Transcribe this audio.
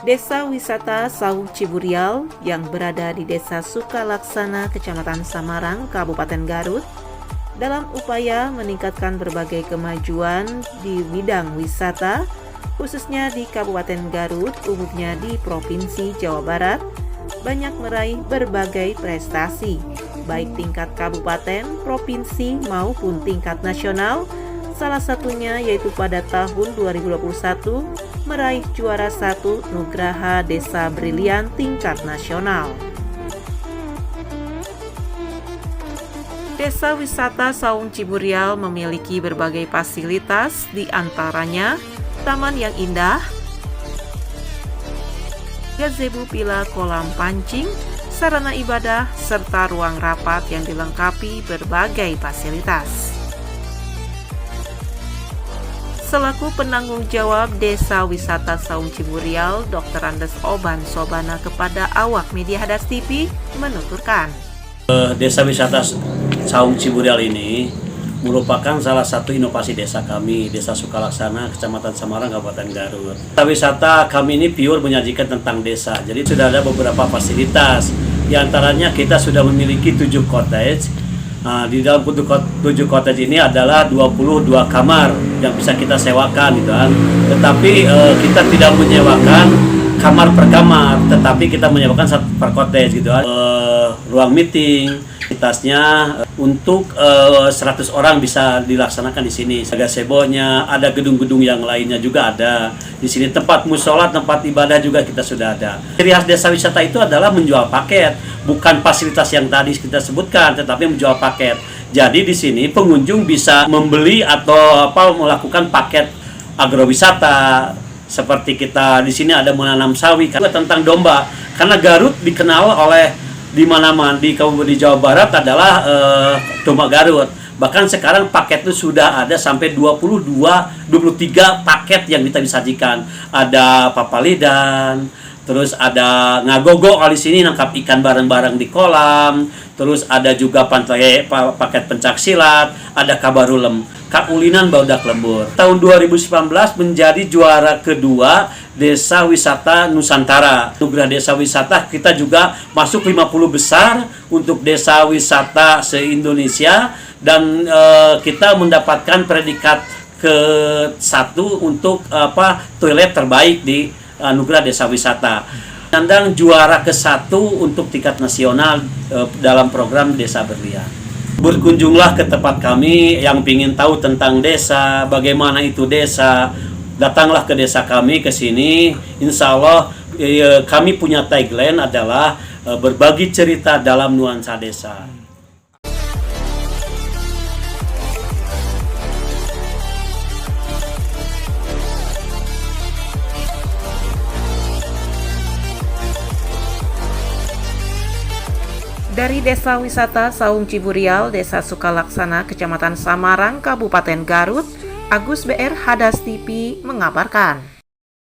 Desa wisata Saung Ciburial yang berada di Desa Sukalaksana, Kecamatan Samarang, Kabupaten Garut, dalam upaya meningkatkan berbagai kemajuan di bidang wisata, khususnya di Kabupaten Garut, umumnya di Provinsi Jawa Barat, banyak meraih berbagai prestasi, baik tingkat kabupaten, provinsi, maupun tingkat nasional. Salah satunya yaitu pada tahun 2021 meraih juara 1 Nugraha Desa Brilian tingkat nasional. Desa wisata Saung Ciburial memiliki berbagai fasilitas, di antaranya taman yang indah, gazebo villa kolam pancing, sarana ibadah, serta ruang rapat yang dilengkapi berbagai fasilitas. Selaku penanggung jawab Desa Wisata Saung Ciburial, Dr. Andes Oban Sobana kepada awak media Hadas TV menuturkan. Desa Wisata Saung Ciburial ini merupakan salah satu inovasi desa kami, Desa Sukalaksana, Kecamatan Samarang, Kabupaten Garut. Desa wisata kami ini pure menyajikan tentang desa, jadi sudah ada beberapa fasilitas. Di antaranya kita sudah memiliki 7 cottage. Di dalam 7 cottage ini adalah 22 kamar yang bisa kita sewakan gitu kan. Tetapi kita tidak menyewakan kamar per kamar, tetapi kita menyewakan satu per cottage gitu kan. Ruang meeting, fasilitasnya untuk 100 orang bisa dilaksanakan di sini. Ada gazebo-nya, ada gedung-gedung yang lainnya juga ada. Di sini tempat mushola, tempat ibadah juga kita sudah ada. Ciri khas desa wisata itu adalah menjual paket, bukan fasilitas yang tadi kita sebutkan, tetapi menjual paket. Jadi di sini pengunjung bisa membeli atau melakukan paket agrowisata. Seperti kita di sini ada menanam sawi, tentang domba. Karena Garut dikenal oleh di mana-mana di Kabupaten Jawa Barat adalah domba Garut. Bahkan sekarang paket itu sudah ada sampai 23 paket yang kita sajikan. Ada papalidan, terus ada ngagogo di sini nangkap ikan bareng-bareng di kolam, terus ada juga paket pencak silat, ada kabarulem, kaulinan badak lembur. Tahun 2019 menjadi juara kedua Desa Wisata Nusantara. Nugraha Desa Wisata kita juga masuk 50 besar untuk desa wisata se-Indonesia, dan kita mendapatkan predikat ke-1 untuk toilet terbaik di Nugraha Desa Wisata. Nandang juara ke-1 untuk tingkat nasional dalam program Desa Berlian. Berkunjunglah ke tempat kami yang ingin tahu tentang desa, bagaimana itu desa. Datanglah ke desa kami, ke sini. Insya Allah kami punya tagline adalah berbagi cerita dalam nuansa desa. Dari Desa Wisata Saung Ciburial, Desa Sukalaksana, Kecamatan Samarang, Kabupaten Garut, Agus BR Hadas TV mengabarkan.